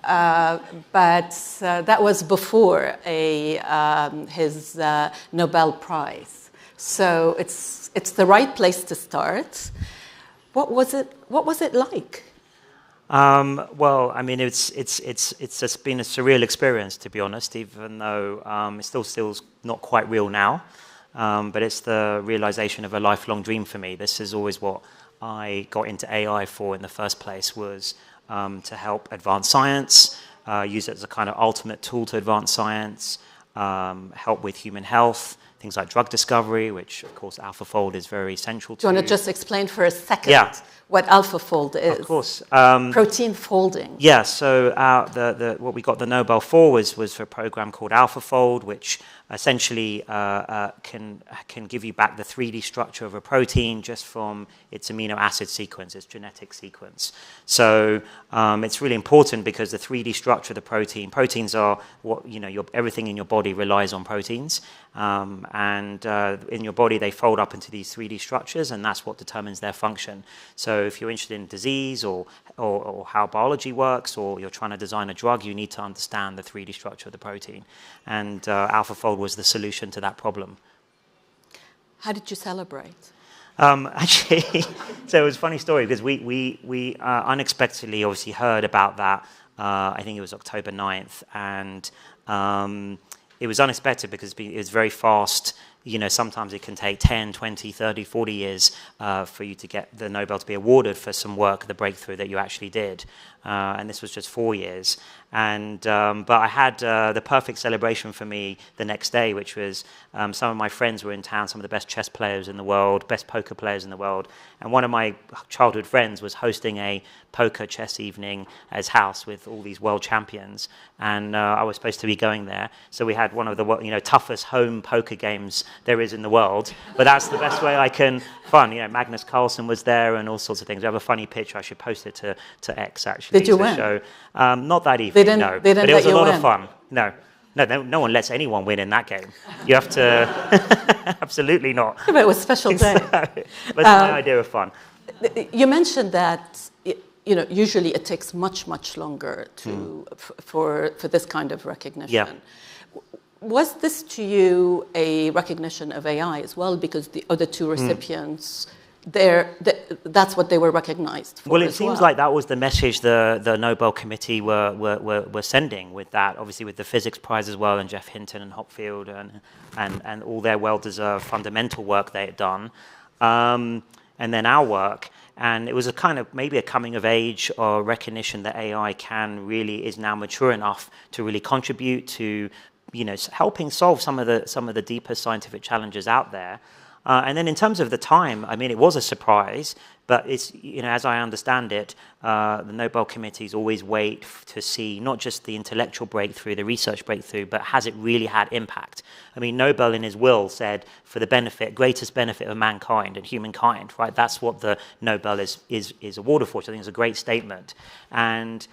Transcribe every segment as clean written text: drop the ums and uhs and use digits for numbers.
but that was before his Nobel Prize. So it's the right place to start. What was it like? Well, I mean, it's just been a surreal experience, to be honest, even though it still not quite real now. But it's the realization of a lifelong dream for me. This is always what I got into AI for in the first place, was to help advance science, use it as a kind of ultimate tool to advance science, help with human health, things like drug discovery, which, of course, AlphaFold is very central to. Do you want to just explain for a second what AlphaFold is? Of course. Protein folding. Yeah, so what we got the Nobel for was for a program called AlphaFold, which essentially can give you back the 3D structure of a protein just from its amino acid sequence, its genetic sequence. So it's really important because the 3D structure of the proteins are what, everything in your body relies on proteins. And in your body, they fold up into these 3D structures, and that's what determines their function. So if you're interested in disease or how biology works, or you're trying to design a drug, you need to understand the 3D structure of the protein. And AlphaFold was the solution to that problem. How did you celebrate? Actually, so it was a funny story because we unexpectedly obviously heard about that. I think it was October 9th, and it was unexpected because it was very fast. Sometimes it can take 10, 20, 30, 40 years for you to get the Nobel to be awarded for some work, the breakthrough that you actually did. And this was just 4 years. But I had the perfect celebration for me the next day, which was some of my friends were in town, some of the best chess players in the world, best poker players in the world. And one of my childhood friends was hosting a poker chess evening at his house with all these world champions. And I was supposed to be going there. So we had one of the toughest home poker games there is in the world. But that's the best way I can fun. Magnus Carlsen was there and all sorts of things. We have a funny picture. I should post it to X, actually. Did you win? Show. Not that evening, no. They didn't but it was let a lot win. of fun. No one lets anyone win in that game. You have to... Absolutely not. Yeah, but it was a special day. But it's my idea of fun. You mentioned that usually it takes much longer for this kind of recognition. Yeah. Was this to you a recognition of AI as well? Because the other two recipients, that's what they were recognized for. Well, it seems like that was the message the Nobel Committee were sending with that, obviously with the Physics Prize as well, and Jeff Hinton and Hopfield and all their well-deserved fundamental work they had done, and then our work. And it was a kind of maybe a coming of age or recognition that AI is now mature enough to really contribute to helping solve some of the deeper scientific challenges out there. And then in terms of the time, I mean, it was a surprise, but it's, as I understand it, the Nobel committees always wait to see not just the intellectual breakthrough, the research breakthrough, but has it really had impact? I mean, Nobel in his will said for the greatest benefit of mankind and humankind, right? That's what the Nobel is awarded for, which I think is a great statement. And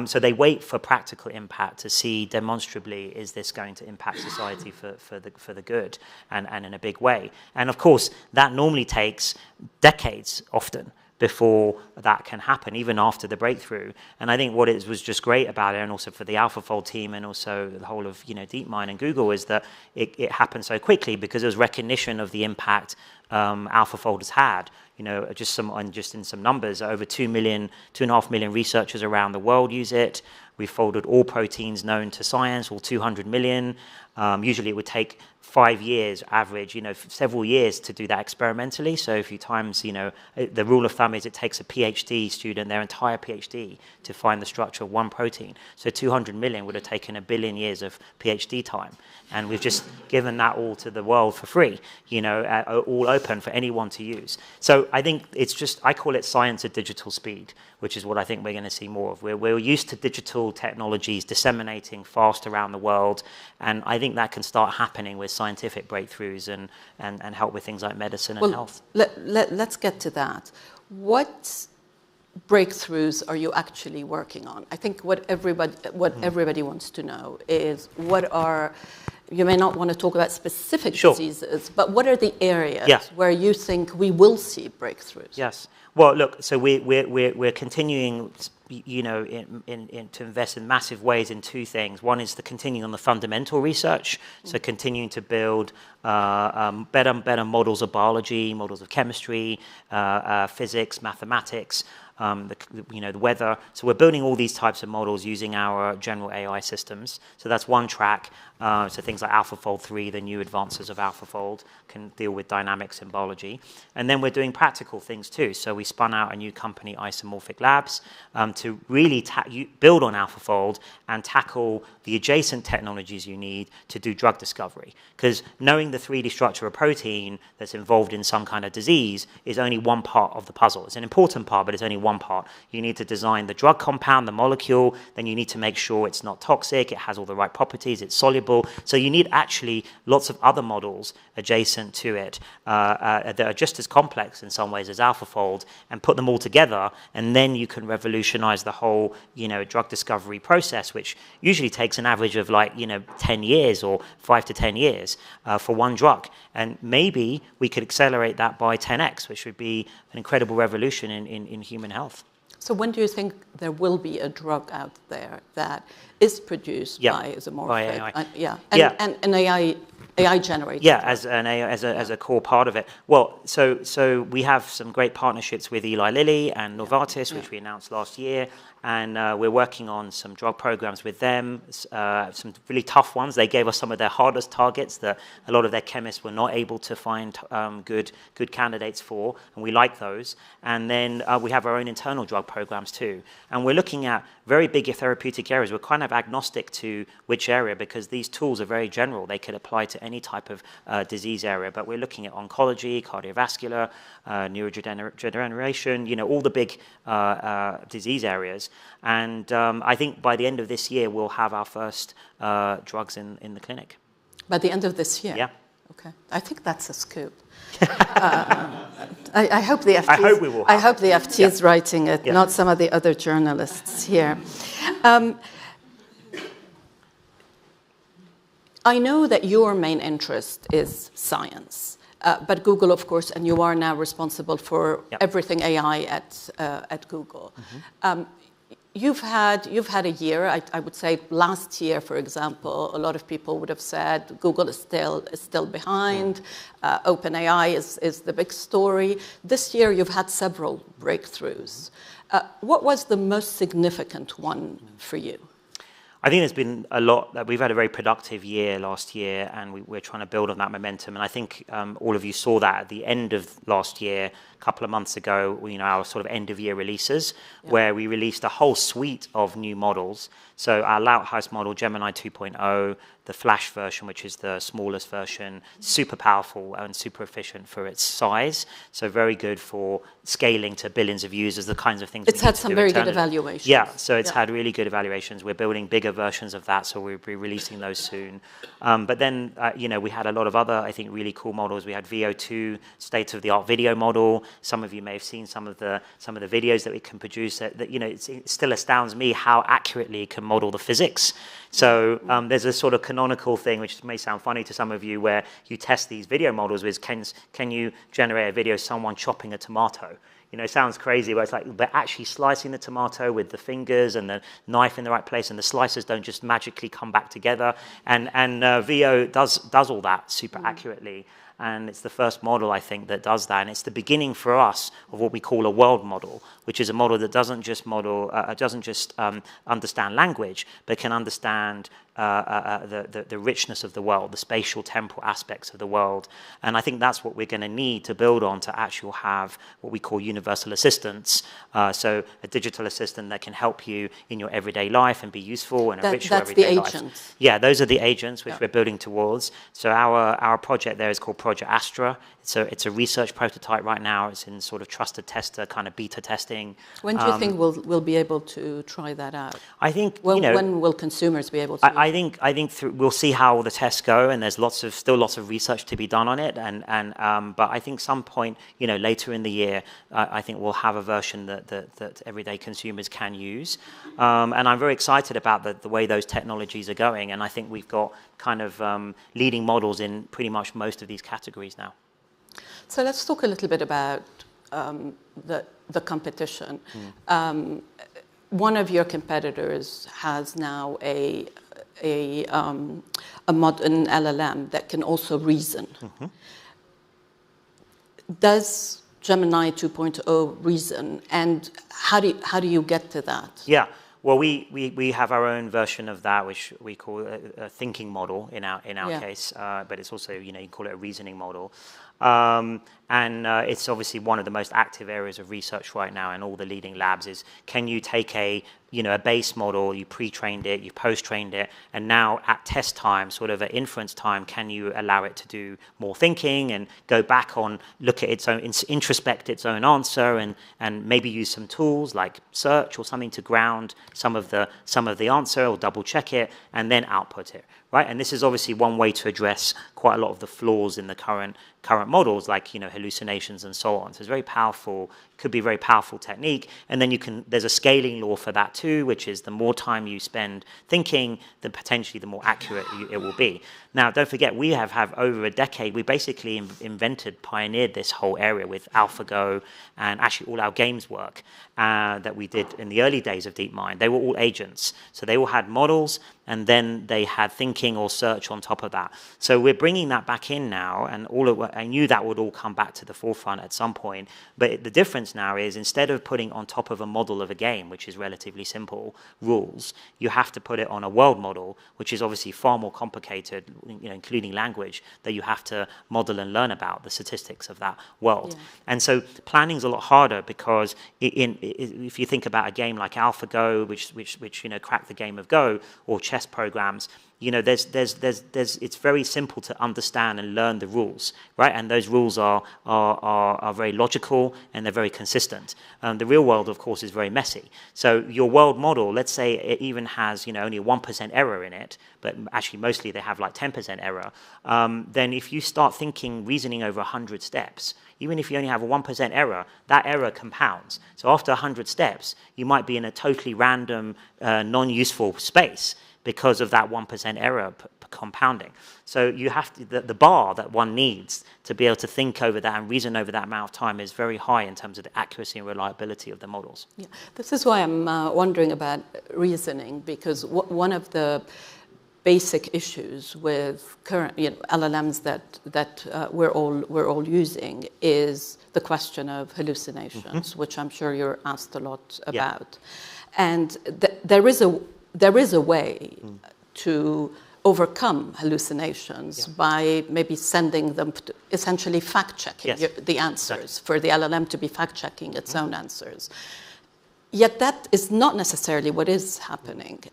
so they wait for practical impact to see demonstrably, is this going to impact society for the good and in a big way? And of course, that normally takes decades often before that can happen, even after the breakthrough. And I think what was just great about it, and also for the AlphaFold team and also the whole of DeepMind and Google, is that it happened so quickly because there was recognition of the impact AlphaFold has had. Just in some numbers, over 2.5 million researchers around the world use it. We've folded all proteins known to science, all 200 million. Usually it would take 5 years average, several years to do that experimentally. So if you times, the rule of thumb is it takes a PhD student their entire PhD to find the structure of one protein. So 200 million would have taken 1 billion years of PhD time. And we've just given that all to the world for free, all open for anyone to use. So I think I call it science at digital speed, which is what I think we're going to see more of. We're used to digital technologies disseminating fast around the world, and I think that can start happening with scientific breakthroughs and help with things like medicine and health. Let's get to that. What breakthroughs are you actually working on? I think what everybody wants to know is what are you may not want to talk about specific Sure. diseases, but what are the areas Yeah. where you think we will see breakthroughs? Yes. Well, look, so we're continuing, you know, to invest in massive ways in two things. One is the continuing on the fundamental research, so continuing to build better models of biology, models of chemistry, physics, mathematics, the weather. So we're building all these types of models using our general AI systems. So that's one track. So things like AlphaFold 3, the new advances of AlphaFold, can deal with dynamics in biology. And then we're doing practical things too. So we spun out a new company, Isomorphic Labs, to really build on AlphaFold and tackle the adjacent technologies you need to do drug discovery. Because knowing the 3D structure of a protein that's involved in some kind of disease is only one part of the puzzle. It's an important part, but it's only one part. You need to design the drug compound, the molecule, then you need to make sure it's not toxic, it has all the right properties, it's soluble. So you need actually lots of other models adjacent to it that are just as complex in some ways as AlphaFold, and put them all together, and then you can revolutionize the whole, drug discovery process, which usually takes an average of 10 years or 5 to 10 years for one drug. And maybe we could accelerate that by 10x, which would be an incredible revolution in human health. So when do you think there will be a drug out there that is produced by Isomorphic? By AI. And an AI generated. Yeah, as a core part of it. Well, so we have some great partnerships with Eli Lilly and Novartis, which we announced last year, and we're working on some drug programs with them, some really tough ones. They gave us some of their hardest targets that a lot of their chemists were not able to find good candidates for, and we like those. And then we have our own internal drug programs too. And we're looking at very big therapeutic areas. We're kind of agnostic to which area because these tools are very general. They could apply to any type of disease area, but we're looking at oncology, cardiovascular, neurodegeneration, all the big disease areas. And I think by the end of this year, we'll have our first drugs in the clinic. By the end of this year? Yeah. Okay. I think that's a scoop. I hope the FT. I hope we will. I hope the FT is writing it, not some of the other journalists here. I know that your main interest is science, but Google, of course, and you are now responsible for everything AI at Google. Mm-hmm. You've had a year. I would say last year, for example, a lot of people would have said Google is still behind. OpenAI is the big story. This year, you've had several breakthroughs. What was the most significant one for you? I think there's been a lot. We've had a very productive year last year, and we're trying to build on that momentum. And I think all of you saw that at the end of last year, a couple of months ago, our sort of end-of-year releases, where we released a whole suite of new models. So our Lighthouse model, Gemini 2.0, the Flash version, which is the smallest version, super powerful and super efficient for its size. So very good for scaling to billions of users, the kinds of things it's had some very good evaluations. Yeah, so it's had really good evaluations. We're building bigger versions of that, so we'll be releasing those soon. But then, we had a lot of other, I think, really cool models. We had VO2, state-of-the-art video model. Some of you may have seen some of the videos that we can produce. It still astounds me how accurately it can model the physics. So there's a sort of canonical thing, which may sound funny to some of you, where you test these video models with, can you generate a video of someone chopping a tomato? It sounds crazy, but it's like they're actually slicing the tomato with the fingers and the knife in the right place, and the slices don't just magically come back together. And VO does all that super accurately. And it's the first model, I think, that does that. And it's the beginning for us of what we call a world model, which is a model that doesn't just understand language, but can understand the richness of the world, the spatial temporal aspects of the world. And I think that's what we're going to need to build on to actually have what we call universal assistants. So a digital assistant that can help you in your everyday life and be useful and enrich your everyday life. That's the agents. Yeah, those are the agents which we're building towards. So our project there is called Project Astra. It's a research prototype right now. It's in sort of trusted tester kind of beta testing. When do you think we'll be able to try that out? I think, when will consumers be able to? I think we'll see how the tests go, and there's still lots of research to be done on it. But I think some point, later in the year, I think we'll have a version that everyday consumers can use. And I'm very excited about the way those technologies are going. And I think we've got kind of leading models in pretty much most of these categories now. So let's talk a little bit about the competition. One of your competitors has now a modern LLM that can also reason. Does Gemini 2.0 reason, and how do you get to that? Yeah. Well, we have our own version of that, which we call a thinking model in our case, but it's also, you call it a reasoning model. And it's obviously one of the most active areas of research right now in all the leading labs is, can you take a base model, you pre-trained it, you post-trained it, and now at test time, sort of at inference time, can you allow it to do more thinking and go back on, look at its own, introspect its own answer, and maybe use some tools like search or something to ground some of the answer or double check it, and then output it, right? And this is obviously one way to address quite a lot of the flaws in the current models, like hallucinations and so on. So it's very powerful, could be a very powerful technique. And then there's a scaling law for that too, which is the more time you spend thinking, then potentially the more accurate it will be. Now, don't forget, we have over a decade, we basically pioneered this whole area with AlphaGo and actually all our games work that we did in the early days of DeepMind. They were all agents. So they all had models, and then they had thinking or search on top of that. So we're bringing that back in now, and I knew that would all come back to the forefront at some point. But the difference now is, instead of putting on top of a model of a game, which is relatively simple rules, you have to put it on a world model, which is obviously far more complicated, including language, that you have to model and learn about the statistics of that world. Yeah. And so planning is a lot harder, because if you think about a game like AlphaGo, which cracked the game of Go, or chess programs, it's very simple to understand and learn the rules, right? And those rules are very logical, and they're very consistent. The real world, of course, is very messy. So your world model, let's say it even has only a 1% error in it, but actually mostly they have like 10% error. Then if you start reasoning over 100 steps, even if you only have a 1% error, that error compounds. So after 100 steps, you might be in a totally random, non-useful space, because of that 1% error compounding. So you have to, the bar that one needs to be able to think over that and reason over that amount of time is very high in terms of the accuracy and reliability of the models. Yeah. This is why I'm wondering about reasoning, because one of the basic issues with current LLMs that we're all using is the question of hallucinations, which I'm sure you're asked a lot about. And there is a way to overcome hallucinations by maybe sending them to essentially fact-checking the answers, for the LLM to be fact-checking its own answers. Yet that is not necessarily what is happening.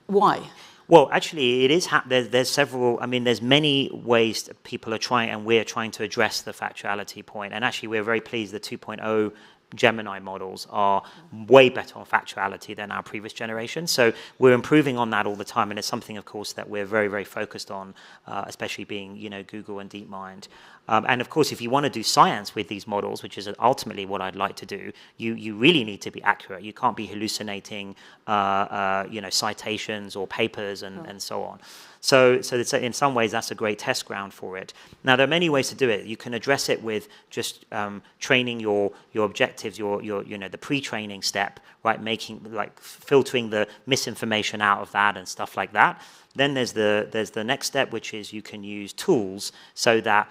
Why? Well, actually, it is. There's several. I mean, there's many ways that people are trying, and we're trying to address the factuality point. And actually, we're very pleased the 2.0 Gemini models are way better on factuality than our previous generation. So we're improving on that all the time, and it's something, of course, that we're very, very focused on, especially being, Google and DeepMind. And of course, if you want to do science with these models, which is ultimately what I'd like to do, you really need to be accurate. You can't be hallucinating, citations or papers and so on. So in some ways, that's a great test ground for it. Now, there are many ways to do it. You can address it with just training your objectives, the pre-training step, right? Filtering the misinformation out of that and stuff like that. Then there's the next step, which is you can use tools so that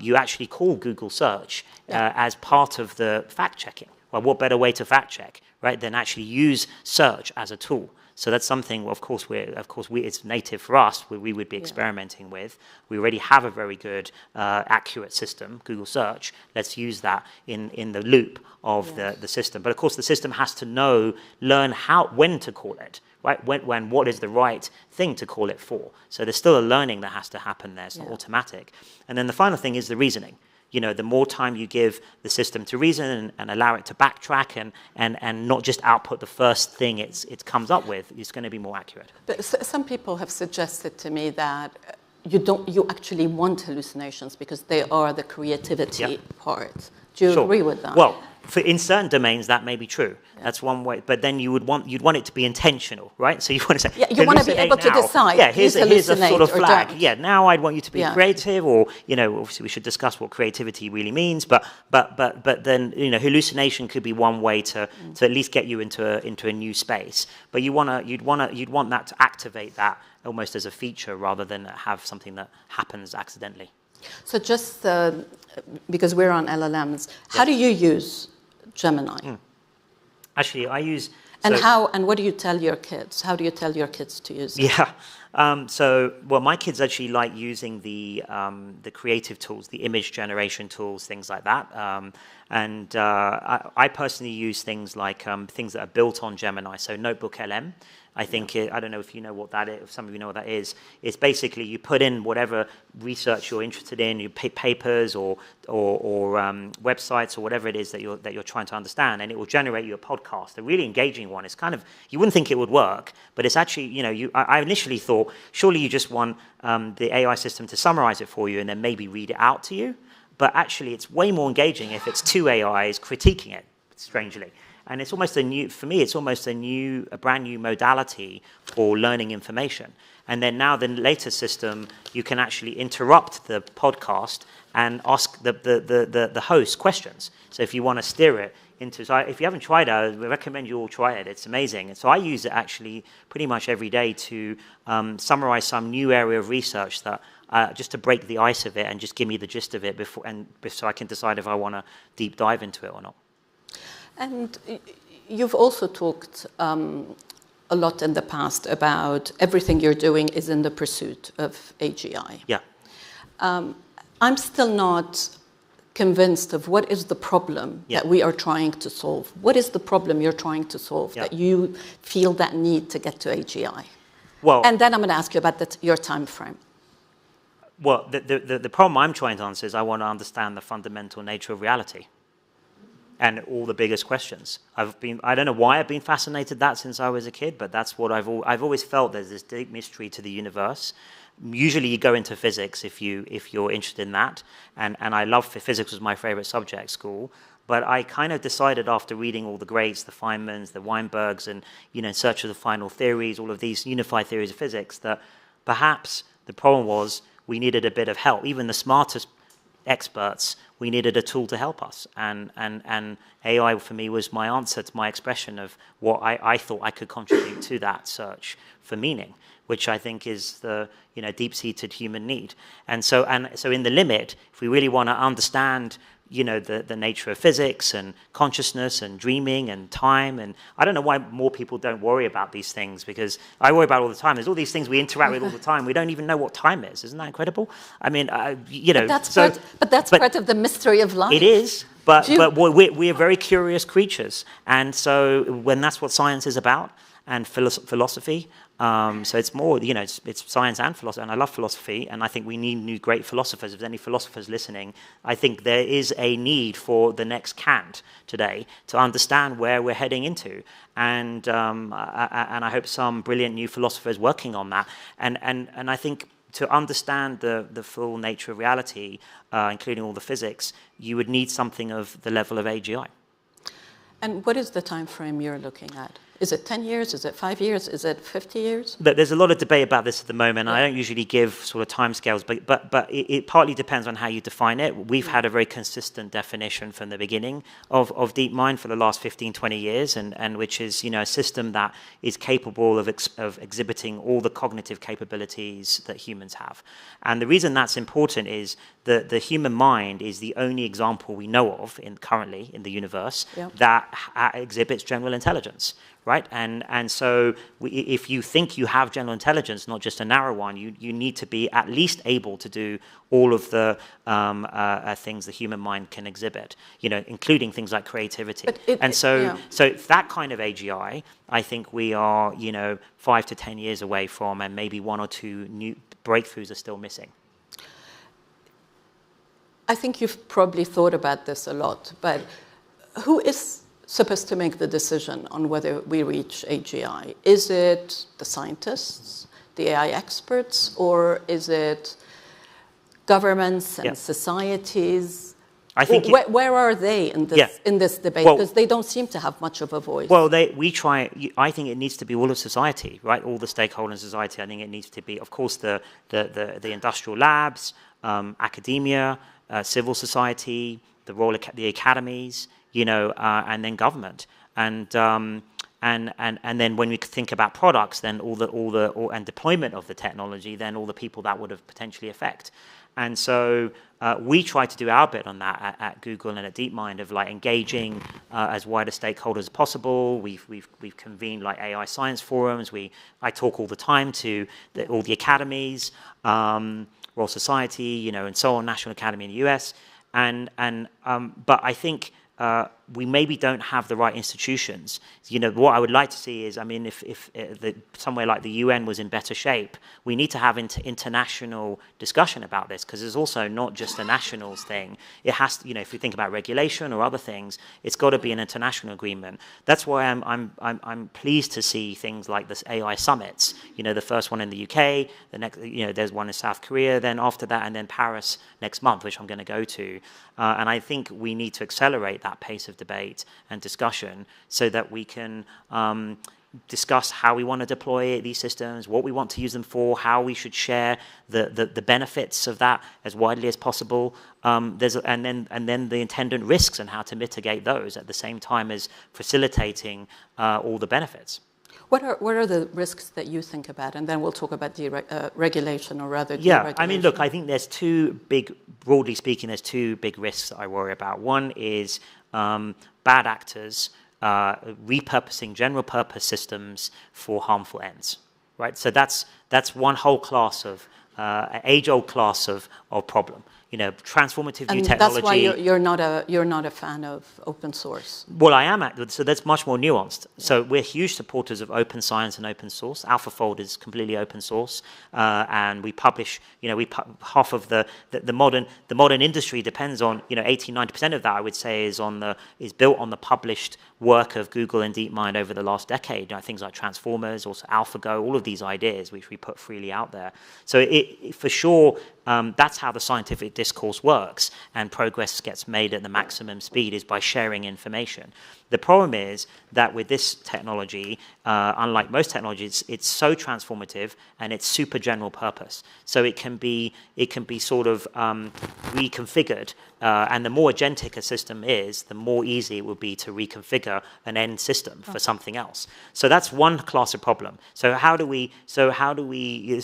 you actually call Google search as part of the fact checking. Well, what better way to fact check, right, than actually use search as a tool? So that's something, of course, it's native for us, we would be experimenting with. We already have a very good, accurate system, Google Search. Let's use that in the loop of the system. But of course, the system has to learn when to call it, right? What is the right thing to call it for? So there's still a learning that has to happen there. It's not automatic. And then the final thing is the reasoning. You know, the more time you give the system to reason and allow it to backtrack and not just output the first thing it comes up with, it's going to be more accurate. But some people have suggested to me that you actually want hallucinations because they are the creativity part. Do you agree with that? Well, in certain domains that may be true. That's one way, but then you'd want it to be intentional, right? So you want to say, you want to be able to decide. Yeah, here's a sort of flag. Don't. Yeah, now I'd want you to be creative, or obviously we should discuss what creativity really means. But then hallucination could be one way to at least get you into a new space. But you'd want that to activate that almost as a feature rather than have something that happens accidentally. So just because we're on LLMs, how do you use Gemini? Actually, I use... And what do you tell your kids? How do you tell your kids to use it? Yeah. My kids actually like using the creative tools, the image generation tools, things like that. I personally use things like things that are built on Gemini. So Notebook LM. I think, I don't know if you know what that is, if some of you know what that is. It's basically you put in whatever research you're interested in, you papers or websites or whatever it is that you're trying to understand, and it will generate you a podcast, a really engaging one. It's kind of, you wouldn't think it would work, but it's actually, I initially thought, surely you just want the AI system to summarize it for you and then maybe read it out to you. But actually, it's way more engaging if it's two AIs critiquing it, strangely. And it's almost a brand new modality for learning information. And then now the latest system, you can actually interrupt the podcast and ask the host questions. So if you want to steer it into, if you haven't tried it, I recommend you all try it. It's amazing. And so I use it actually pretty much every day to summarize some new area of research that just to break the ice of it and just give me the gist of it so I can decide if I want to deep dive into it or not. And you've also talked a lot in the past about everything you're doing is in the pursuit of AGI. Yeah. I'm still not convinced of what is the problem that we are trying to solve. What is the problem you're trying to solve that you feel that need to get to AGI? Well, and then I'm going to ask you about your time frame. Well, the problem I'm trying to answer is I want to understand the fundamental nature of reality and all the biggest questions. I don't know why I've been fascinated that since I was a kid, but that's what I've always felt. There's this deep mystery to the universe. Usually you go into physics if you're interested in that, and I love physics was my favorite subject at school. But I kind of decided after reading all the greats, the Feynmans, the Weinbergs, and in search of the final theories, all of these unified theories of physics, that perhaps the problem was we needed a bit of help. Even the smartest experts, we needed a tool to help us, and AI for me was my answer to my expression of what I thought I could contribute to that search for meaning, which I think is the deep-seated human need. And so in the limit, if we really want to understand the nature of physics and consciousness and dreaming and time, and I don't know why more people don't worry about these things, because I worry about it all the time. There's all these things we interact with all the time. We don't even know what time is. Isn't that incredible? I mean, But that's part of the mystery of life. It is, but we are very curious creatures, and so when that's what science is about, and philosophy. So it's more, it's science and philosophy, and I love philosophy, and I think we need new great philosophers. If there's any philosophers listening, I think there is a need for the next Kant today to understand where we're heading into, and I hope some brilliant new philosophers working on that, and I think to understand the full nature of reality, including all the physics, you would need something of the level of AGI. And what is the time frame you're looking at? Is it 10 years? Is it 5 years? Is it 50 years? There's a lot of debate about this at the moment. I don't usually give sort of timescales, but it partly depends on how you define it. We've had a very consistent definition from the beginning of DeepMind for the last 15, 20 years, and which is a system that is capable of exhibiting all the cognitive capabilities that humans have. And the reason that's important is the human mind is the only example we know of currently in the universe that exhibits general intelligence, right? And so if you think you have general intelligence, not just a narrow one, you need to be at least able to do all of the things the human mind can exhibit, including things like creativity. So that kind of AGI, I think we are, 5 to 10 years away from, and maybe 1 or 2 new breakthroughs are still missing. I think you've probably thought about this a lot, but who is supposed to make the decision on whether we reach AGI? Is it the scientists, the AI experts, or is it governments and societies? I think where are they in this debate? Because they don't seem to have much of a voice. Well, I think it needs to be all of society, right? All the stakeholders in society. I think it needs to be, of course, the industrial labs, academia, civil society, the academies, and then government, and then when we think about products, then and deployment of the technology, then all the people that would have potentially affect. And so we try to do our bit on that at Google and at DeepMind of engaging as wide a stakeholders as possible. We've convened AI science forums. I talk all the time to all the academies, Royal Society, and so on, National Academy in the US, but I think we maybe don't have the right institutions. What I would like to see is, if somewhere like the UN was in better shape, we need to have international discussion about this, because it's also not just a nationals thing. It has to, if you think about regulation or other things, it's got to be an international agreement. That's why I'm pleased to see things like this AI summits. The first one in the UK, the next, there's one in South Korea, then after that, and then Paris next month, which I'm going to go to. And I think we need to accelerate that pace of debate and discussion so that we can discuss how we want to deploy these systems, what we want to use them for, how we should share the benefits of that as widely as possible, and then the attendant risks and how to mitigate those at the same time as facilitating all the benefits. What are the risks that you think about? And then we'll talk about regulation, or rather deregulation. Look, I think there's broadly speaking, there's 2 big risks that I worry about. One is bad actors repurposing general purpose systems for harmful ends, right? So that's one whole class of age-old class of problem. Transformative new technology. That's why you're not a fan of open source. Well, I am. So that's much more nuanced. So we're huge supporters of open science and open source. AlphaFold is completely open source, and we publish. Half of the modern industry depends on 80-90% of that. I would say is built on the published work of Google and DeepMind over the last decade. Things like transformers, also AlphaGo, all of these ideas which we put freely out there. So for sure. That's how the scientific discourse works, and progress gets made at the maximum speed is by sharing information. The problem is that with this technology, unlike most technologies, it's so transformative and it's super general purpose. So it can be sort of reconfigured, and the more agentic a system is, the more easy it will be to reconfigure an end system for something else. So that's one class of problem. So how do we? This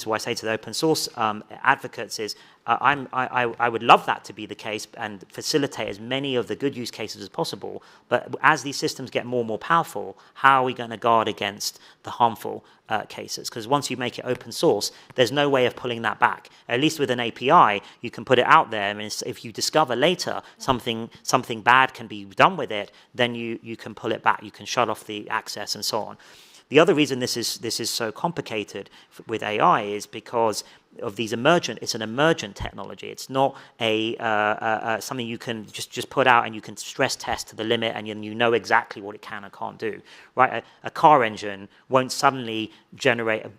is what I say to the open source advocates is. I would love that to be the case and facilitate as many of the good use cases as possible. But as these systems get more and more powerful, how are we going to guard against the harmful cases? Because once you make it open source, there's no way of pulling that back. At least with an API, you can put it out there. If you discover later something bad can be done with it, then you can pull it back. You can shut off the access and so on. The other reason this is so complicated with AI is because of these it's an emergent technology. It's not something you can just put out and you can stress test to the limit and you know exactly what it can and can't do, right? A car engine won't suddenly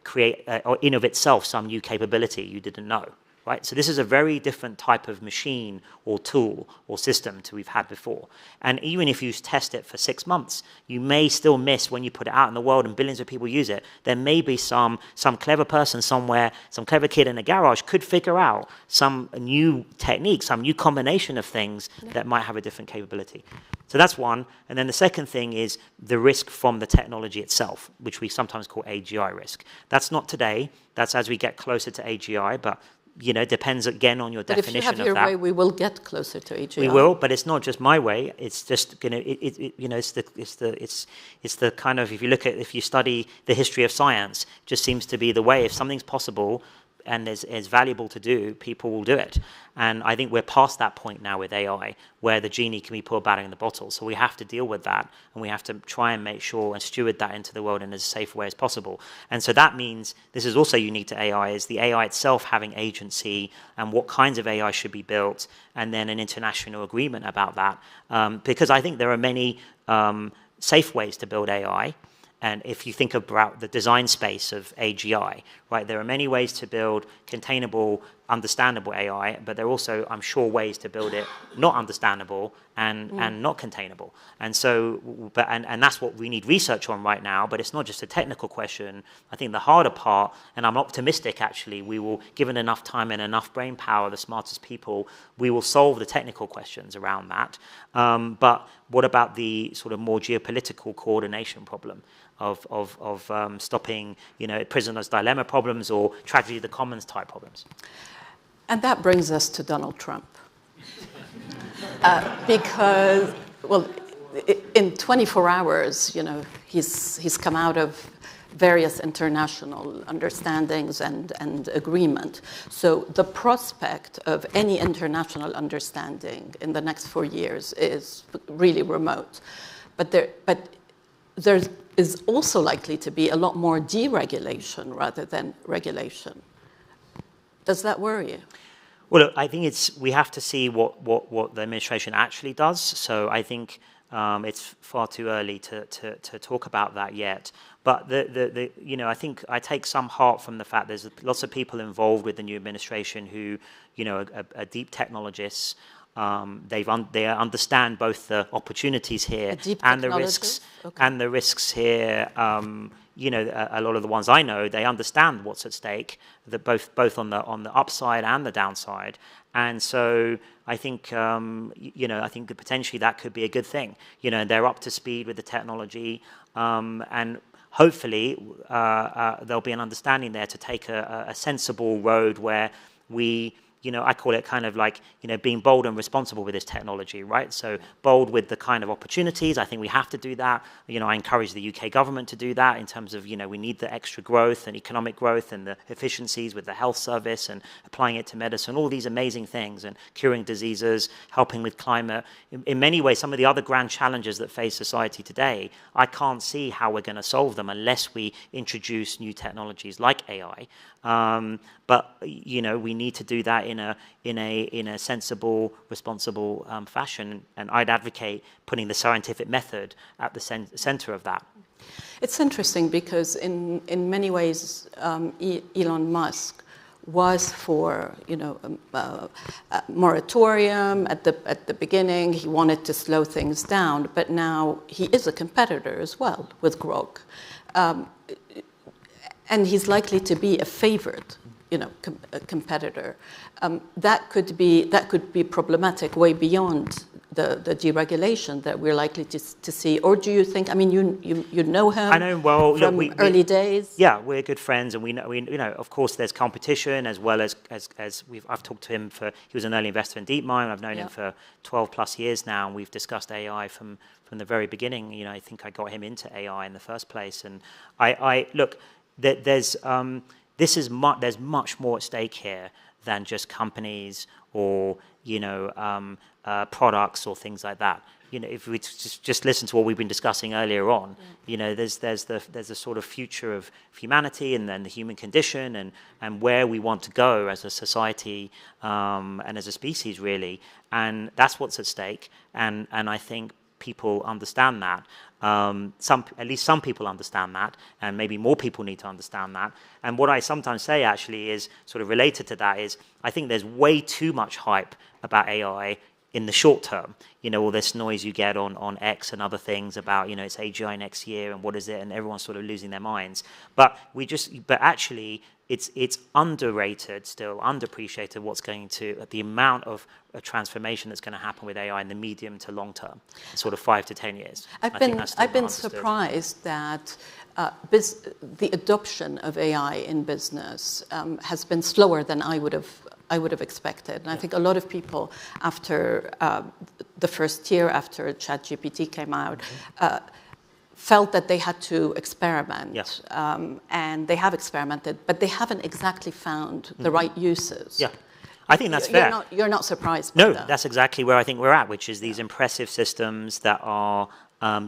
create or in of itself some new capability you didn't know. Right? So this is a very different type of machine or tool or system to we've had before. And even if you test it for 6 months, you may still miss when you put it out in the world and billions of people use it. There may be some clever person somewhere, some clever kid in a garage could figure out some new technique, some new combination of things that might have a different capability. So that's one. And then the second thing is the risk from the technology itself, which we sometimes call AGI risk. That's not today. That's as we get closer to AGI, but you know, depends again on your but definition of that. But if you have your way, we will get closer to AGI. We will, but it's not just my way. It's just going to, you know, it's the kind of, if you study the history of science, it just seems to be the way. If something's possible and is valuable to do, people will do it. And I think we're past that point now with AI, where the genie can be poured back in the bottle. So we have to deal with that, and we have to try and make sure and steward that into the world in as safe a way as possible. And so that means, this is also unique to AI, is the AI itself having agency and what kinds of AI should be built, and then an international agreement about that. Because I think there are many safe ways to build AI. And if you think about the design space of AGI, right, there are many ways to build containable, understandable AI, but there are also, I'm sure, ways to build it not understandable and not containable. And so, and that's what we need research on right now, but it's not just a technical question. I think the harder part, and I'm optimistic actually, we will, given enough time and enough brain power, the smartest people, we will solve the technical questions around that. But what about the sort of more geopolitical coordination problem of stopping, you know, prisoner's dilemma problems or tragedy of the commons type problems? And that brings us to Donald Trump. Because, well, in 24 hours, you know, he's come out of various international understandings and agreement. So the prospect of any international understanding in the next 4 years is really remote. But there is also likely to be a lot more deregulation rather than regulation. Does that worry you? Well, look, I think we have to see what the administration actually does. So I think it's far too early to talk about that yet. But you know, I think I take some heart from the fact there's lots of people involved with the new administration who, you know, are deep technologists. They understand both the opportunities here and the risks, here. You know, a lot of the ones I know, they understand what's at stake, that both on the upside and the downside. And so I think, you know, I think that potentially that could be a good thing. You know, they're up to speed with the technology, and hopefully there'll be an understanding there to take a sensible road where we, you know, I call it kind of like, you know, being bold and responsible with this technology, right? So bold with the kind of opportunities. I think we have to do that. You know, I encourage the UK government to do that in terms of, you know, we need the extra growth and economic growth and the efficiencies with the health service and applying it to medicine, all these amazing things, and curing diseases, helping with climate. In many ways, some of the other grand challenges that face society today, I can't see how we're going to solve them unless we introduce new technologies like AI. But you know, we need to do that in a sensible, responsible fashion, and I'd advocate putting the scientific method at the center of that. It's interesting because in many ways, Elon Musk was for, you know, a moratorium at the beginning. He wanted to slow things down, but now he is a competitor as well with Grok. And he's likely to be a favored, you know, competitor. That could be problematic way beyond the deregulation that we're likely to see. Or do you think? I mean, you know him. I know him well from early days. Yeah, we're good friends, and we know, you know, of course, there's competition as well as I've talked to him he was an early investor in DeepMind. I've known him for 12+ years now, and we've discussed AI from the very beginning. You know, I think I got him into AI in the first place, and I look. There's much more at stake here than just companies or, you know, products or things like that. You know, if we just listen to what we've been discussing earlier on, you know, there's a sort of future of humanity and then the human condition and where we want to go as a society and as a species, really, and that's what's at stake. And I think people understand that. At least some people understand that, and maybe more people need to understand that. And what I sometimes say actually is sort of related to that is I think there's way too much hype about AI in the short term. You know, all this noise you get on X and other things about, you know, it's AGI next year and what is it, and everyone's sort of losing their minds. But actually it's underrated still, underappreciated what's going to, the amount of a transformation that's going to happen with AI in the medium to long term, sort of 5 to 10 years. I've been surprised that the adoption of AI in business has been slower than I would have I would have expected. And I think a lot of people, after the first year after ChatGPT came out, felt that they had to experiment. Yes. And they have experimented, but they haven't exactly found the right uses. Yeah. I think that's fair. You're not surprised by that. That's exactly where I think we're at, which is these impressive systems that are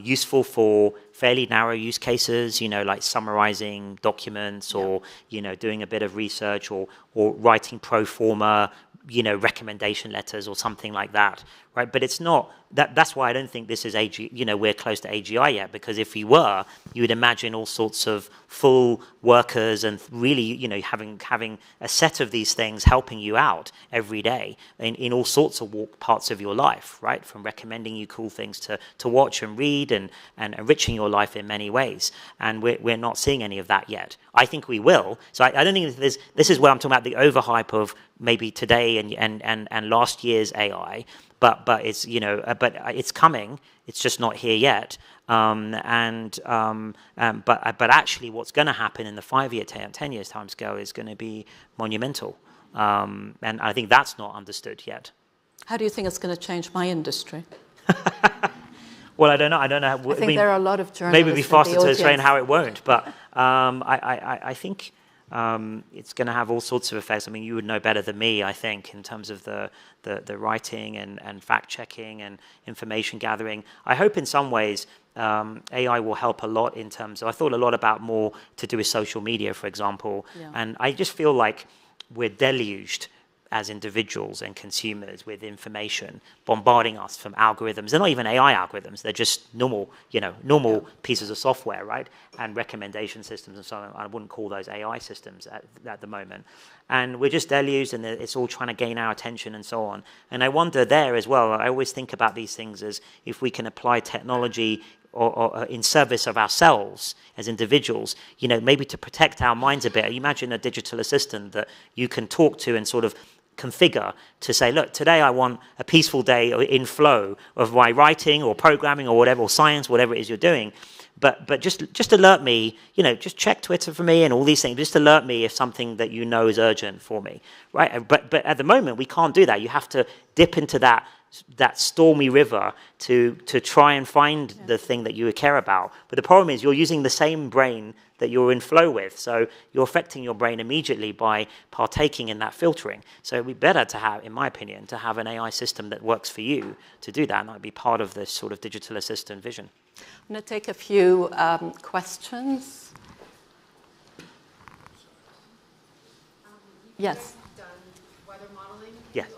useful for fairly narrow use cases, like summarizing documents or, doing a bit of research or writing pro forma, recommendation letters or something like that, right? But it's not, that's why I don't think this is we're close to AGI yet, because if we were, you would imagine all sorts of full workers and really, having a set of these things helping you out every day in all sorts of parts of your life, right? From recommending you cool things to watch and read and enriching your life in many ways. And we're not seeing any of that yet. I think we will. So I don't think this is where I'm talking about the overhype of maybe today and last year's AI, but it's but it's coming. It's just not here yet. But actually, what's going to happen in the 5 year, 10 years time scale is going to be monumental, and I think that's not understood yet. How do you think it's going to change my industry? Well, I don't know. I think there are a lot of journalists. Maybe it'd be faster to explain how it won't, but I think it's going to have all sorts of effects. I mean, you would know better than me, I think, in terms of the writing and fact-checking and information gathering. I hope in some ways AI will help a lot in terms of, I thought a lot about more to do with social media, for example, and I just feel like we're deluged as individuals and consumers with information bombarding us from algorithms. They're not even AI algorithms. They're just normal pieces of software, right? And recommendation systems and so on. I wouldn't call those AI systems at the moment. And we're just deluged, and it's all trying to gain our attention and so on. And I wonder there as well, I always think about these things as if we can apply technology or in service of ourselves as individuals, maybe to protect our minds a bit. Imagine a digital assistant that you can talk to and sort of configure to say, look, today I want a peaceful day in flow of my writing or programming or whatever, or science, whatever it is you're doing. But just alert me, just check Twitter for me and all these things. Just alert me if something that you know is urgent for me, right? But at the moment, we can't do that. You have to dip into that stormy river to try and find the thing that you care about. But the problem is you're using the same brain that you're in flow with. So you're affecting your brain immediately by partaking in that filtering. So it'd be better to have, in my opinion, to have an AI system that works for you to do that. And that would be part of this sort of digital assistant vision. I'm going to take a few questions. Yes. Done weather modeling. Yes.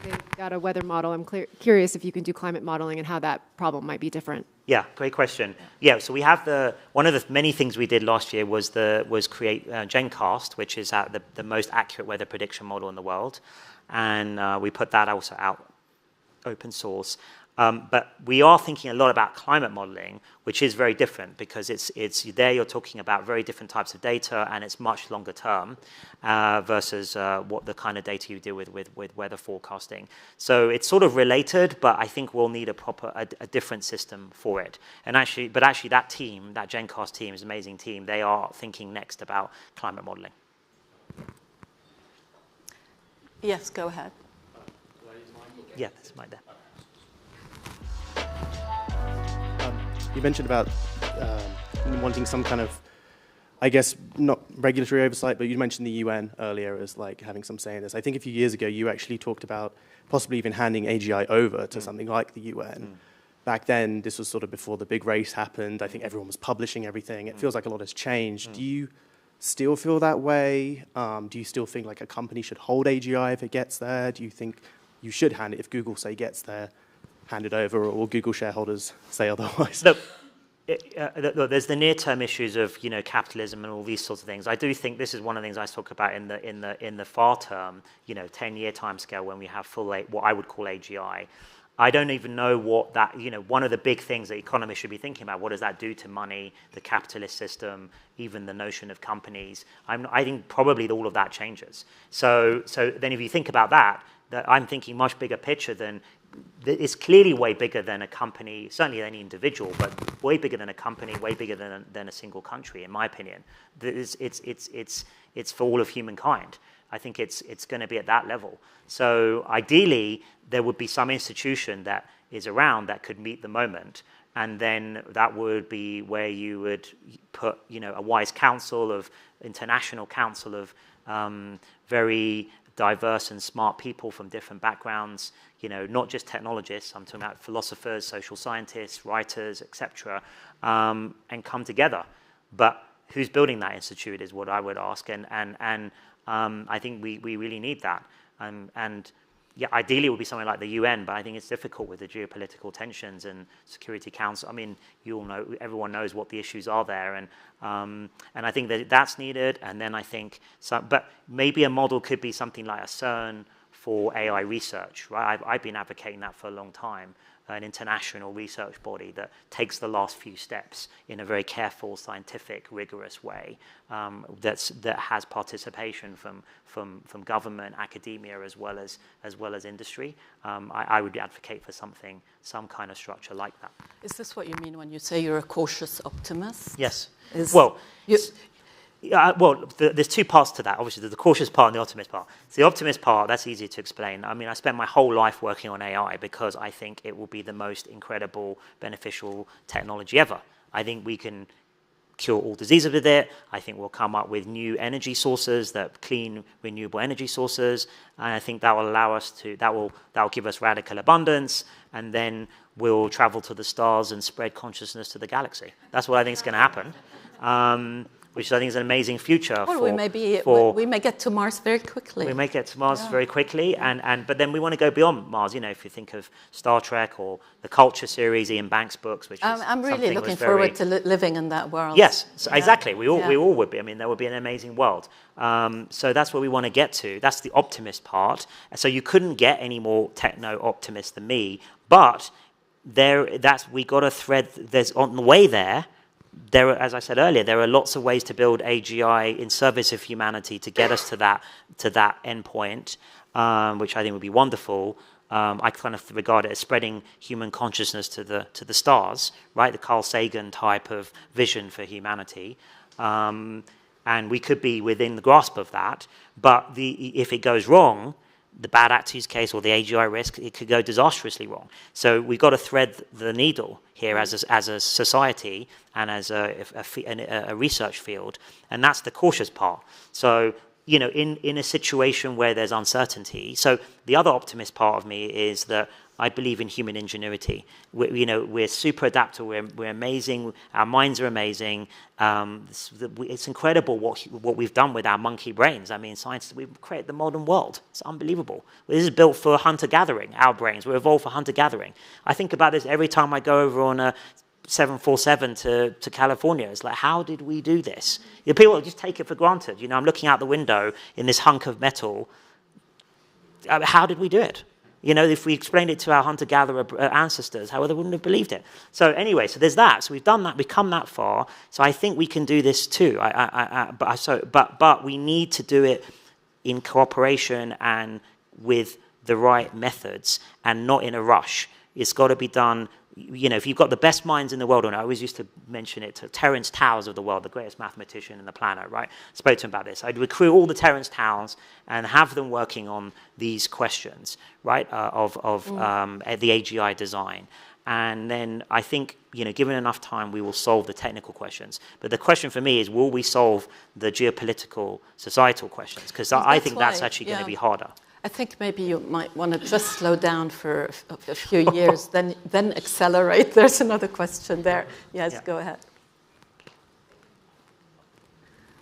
They've got a weather model. I'm curious if you can do climate modeling and how that problem might be different. Yeah, great question. Yeah, so we have one of the many things we did last year was create GenCast, which is the most accurate weather prediction model in the world, and we put that also out open source. But we are thinking a lot about climate modeling, which is very different because it's there you're talking about very different types of data, and it's much longer term versus what the kind of data you deal with weather forecasting. So it's sort of related, but I think we'll need a different system for it. And actually that team, that GenCast team, is an amazing team. They are thinking next about climate modeling. Yes, go ahead. Yeah, this mic there. You mentioned about wanting some kind of, I guess, not regulatory oversight, but you mentioned the UN earlier as like having some say in this. I think a few years ago you actually talked about possibly even handing AGI over to something like the UN. Back then, this was sort of before the big race happened. I think everyone was publishing everything. It feels like a lot has changed. Do you still feel that way? Do you still think like a company should hold AGI if it gets there? Do you think you should hand it if Google, say, gets there? Hand it over, or Google shareholders say otherwise? Look, there's the near-term issues of capitalism and all these sorts of things. I do think this is one of the things I talk about in the far term, 10-year timescale when we have full what I would call AGI. I don't even know what that one of the big things that economists should be thinking about. What does that do to money, the capitalist system, even the notion of companies? I think probably all of that changes. So then if you think about that I'm thinking much bigger picture than it's clearly way bigger than a company, certainly any individual, but way bigger than a company, way bigger than a single country, in my opinion. It's for all of humankind. I think it's going to be at that level. So ideally, there would be some institution that is around that could meet the moment, and then that would be where you would put, a wise council of international council of very diverse and smart people from different backgrounds, not just technologists, I'm talking about philosophers, social scientists, writers, etc., and come together. But who's building that institute is what I would ask, and I think we really need that. And yeah, ideally it would be something like the UN, but I think it's difficult with the geopolitical tensions and Security Council. I mean, you all know, everyone knows what the issues are there, and I think that that's needed. And then I think, but maybe a model could be something like a CERN for AI research, right? I've been advocating that for a long time. An international research body that takes the last few steps in a very careful, scientific, rigorous way that has participation from government, academia, as well as industry. I would advocate for some kind of structure like that. Is this what you mean when you say you're a cautious optimist? Yes. There's two parts to that. Obviously, there's the cautious part and the optimist part. So the optimist part, that's easy to explain. I mean, I spent my whole life working on AI because I think it will be the most incredible, beneficial technology ever. I think we can cure all diseases with it. I think we'll come up with new energy sources, that clean, renewable energy sources. And I think that will allow us to, that will give us radical abundance. And then we'll travel to the stars and spread consciousness to the galaxy. That's what I think is going to happen. Which I think is an amazing future. Well, we may get to Mars very quickly. We may get to Mars very quickly, but then we want to go beyond Mars. If you think of Star Trek or the Culture series, Ian Banks' books, which is I'm really looking forward to living in that world. Yes, so exactly. We all would be. I mean, there would be an amazing world. So that's what we want to get to. That's the optimist part. So you couldn't get any more techno-optimist than me, but we got a thread. There's on the way there. As I said earlier, there are lots of ways to build AGI in service of humanity to get us to that endpoint, which I think would be wonderful. I kind of regard it as spreading human consciousness to the stars, right? The Carl Sagan type of vision for humanity, and we could be within the grasp of that. But if it goes wrong, the bad actors case or the AGI risk, it could go disastrously wrong. So we've got to thread the needle here as a society and as a research field, and that's the cautious part. So in a situation where there's uncertainty. So the other optimist part of me is that I believe in human ingenuity. We're super adaptable. We're amazing. Our minds are amazing. It's incredible what we've done with our monkey brains. I mean, science, we've created the modern world. It's unbelievable. This is built for hunter-gathering, our brains. We're evolved for hunter-gathering. I think about this every time I go over on a 747 to California. It's like, how did we do this? People just take it for granted. I'm looking out the window in this hunk of metal. How did we do it? If we explained it to our hunter-gatherer ancestors, how they wouldn't have believed it. So anyway, so there's that. So we've done that. We've come that far. So I think we can do this too. But we need to do it in cooperation and with the right methods and not in a rush. It's got to be done. If you've got the best minds in the world, and I always used to mention it to Terence Towers of the world, the greatest mathematician in the planet, right? Spoke to him about this. I'd recruit all the Terence Towers and have them working on these questions, right, of the AGI design. And then I think, given enough time, we will solve the technical questions. But the question for me is, will we solve the geopolitical, societal questions? Because I think that's actually going to be harder. I think maybe you might want to just slow down for a few years, then accelerate. There's another question there. Yes, go ahead.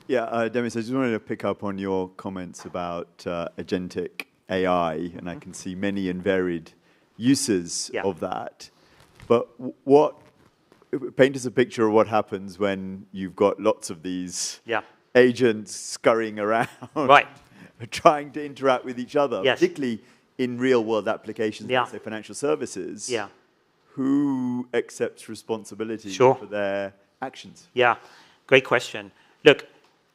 Yeah, Demis, I just wanted to pick up on your comments about agentic AI, and I can see many and varied uses of that. But paint us a picture of what happens when you've got lots of these agents scurrying around. Right. Trying to interact with each other, particularly in real-world applications, let's say financial services. Yeah. Who accepts responsibility for their actions? Yeah, great question. Look,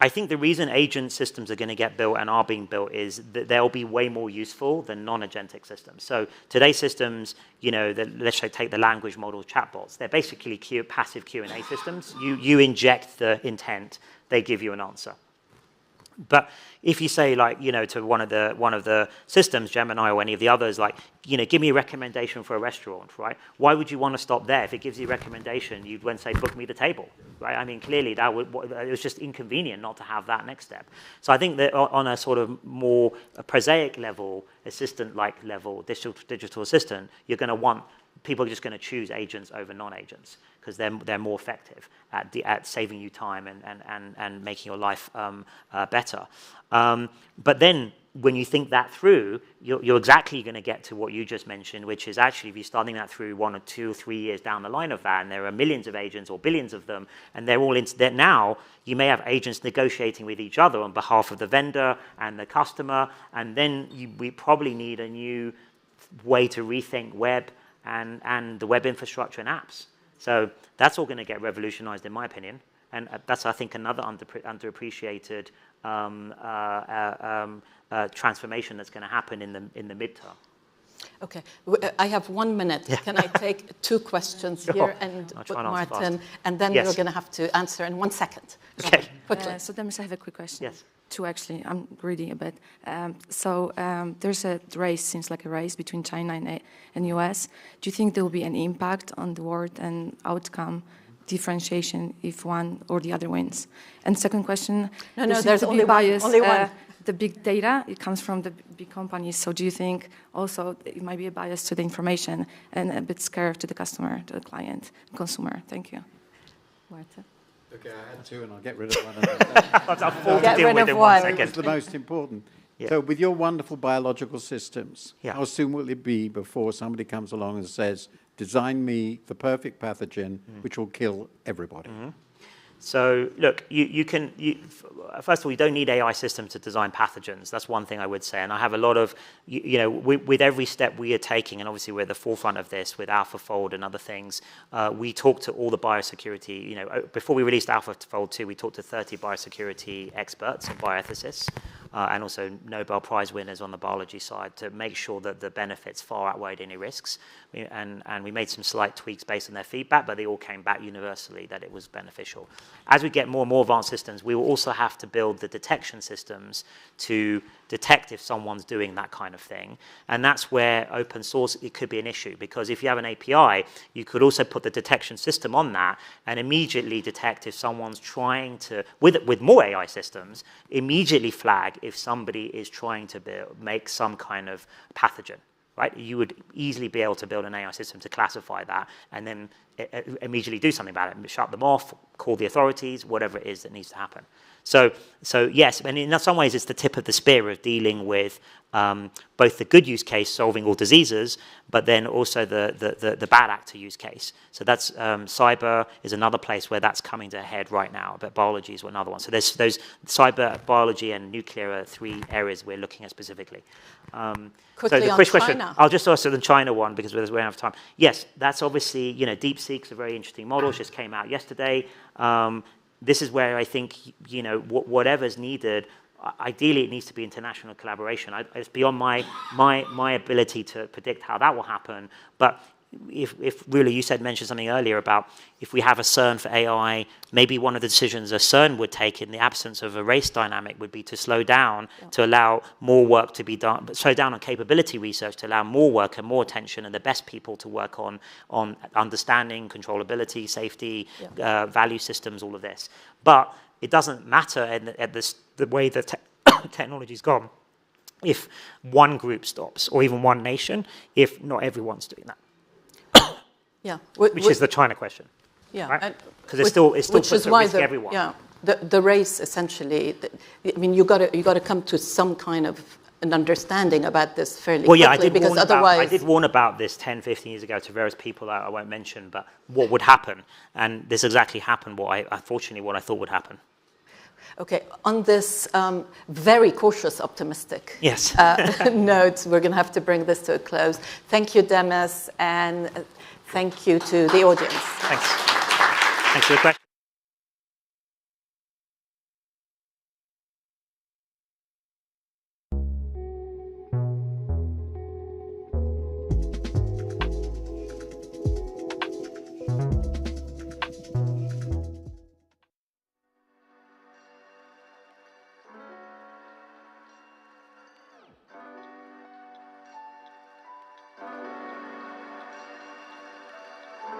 I think the reason agent systems are going to get built and are being built is that they'll be way more useful than non-agentic systems. So today's systems, let's say take the language model chatbots. They're basically passive Q&A systems. You inject the intent, they give you an answer. But if you say, to one of the systems, Gemini or any of the others, give me a recommendation for a restaurant, right? Why would you want to stop there? If it gives you a recommendation, you'd then say, book me the table, right? I mean, clearly it was just inconvenient not to have that next step. So I think that on a sort of more prosaic level, assistant-like level, digital assistant, you're going to want, people are just going to choose agents over non-agents because they're more effective at saving you time and making your life better. But then when you think that through, you're exactly going to get to what you just mentioned, which is actually if you're starting that through 1 or 2 or 3 years down the line of that, and there are millions of agents or billions of them, and they're all into that now, you may have agents negotiating with each other on behalf of the vendor and the customer, and then we probably need a new way to rethink web and the web infrastructure and apps. So that's all going to get revolutionized, in my opinion. And that's, I think, another underappreciated transformation that's going to happen in the midterm. Okay, I have 1 minute. Yeah. Can I take 2 questions here and put Martin, and then you're going to have to answer in 1 second. Okay. So Demis, I have a quick question. Yes. 2 actually. I'm greedy a bit. There's a race, seems like a race between China and US. Do you think there will be an impact on the world and outcome differentiation if one or the other wins? And second question. No, there's only bias. Only one. The big data, it comes from the big companies. So do you think also it might be a bias to the information and a bit scare to the customer, to the client, consumer? Thank you. Martin. Okay, I had 2 and I'll get rid of one of them. I'll get rid of 1 second. It's the most important. Yeah. So with your wonderful biological systems, how soon will it be before somebody comes along and says, design me the perfect pathogen which will kill everybody? So look, first of all, you don't need AI systems to design pathogens. That's one thing I would say. And I have a lot of, with every step we are taking, and obviously we're at the forefront of this with AlphaFold and other things, we talk to all the biosecurity, before we released AlphaFold 2, we talked to 30 biosecurity experts and bioethicists, and also Nobel Prize winners on the biology side to make sure that the benefits far outweighed any risks. And we made some slight tweaks based on their feedback, but they all came back universally that it was beneficial. As we get more and more advanced systems, we will also have to build the detection systems to detect if someone's doing that kind of thing. And that's where open source, it could be an issue, because if you have an API, you could also put the detection system on that and immediately detect if someone's trying to, with more AI systems, immediately flag if somebody is trying to make some kind of pathogen. Right? You would easily be able to build an AI system to classify that and then immediately do something about it, shut them off, call the authorities, whatever it is that needs to happen. So yes, and in some ways it's the tip of the spear of dealing with both the good use case, solving all diseases, but then also the bad actor use case. So that's cyber is another place where that's coming to a head right now, but biology is another one. So there's those cyber, biology, and nuclear are 3 areas we're looking at specifically. Quickly so the on quick China. question, I'll just answer the China one because we don't have time. Yes, that's obviously, DeepSeek's a very interesting model, just came out yesterday. This is where I think, whatever's needed, ideally it needs to be international collaboration. It's beyond my ability to predict how that will happen. But if really you mentioned something earlier about if we have a CERN for AI, maybe one of the decisions a CERN would take in the absence of a race dynamic would be to slow down to allow more work to be done, but slow down on capability research to allow more work and more attention and the best people to work on understanding, controllability, safety, value systems, all of this. But it doesn't matter at the way the technology's gone if one group stops or even one nation, if not everyone's doing that. Yeah, which is the China question. Yeah, right? Because it still puts at risk everyone. Yeah, the race essentially. I mean, you got to come to some kind of an understanding about this fairly quickly, because otherwise I did warn about this 10, 15 years ago to various people that I won't mention, but what would happen, and this exactly happened. Unfortunately, what I thought would happen. Okay, on this very cautious, optimistic note, we're going to have to bring this to a close. Thank you, Demis, and thank you to the audience. Thanks. Thanks for the question.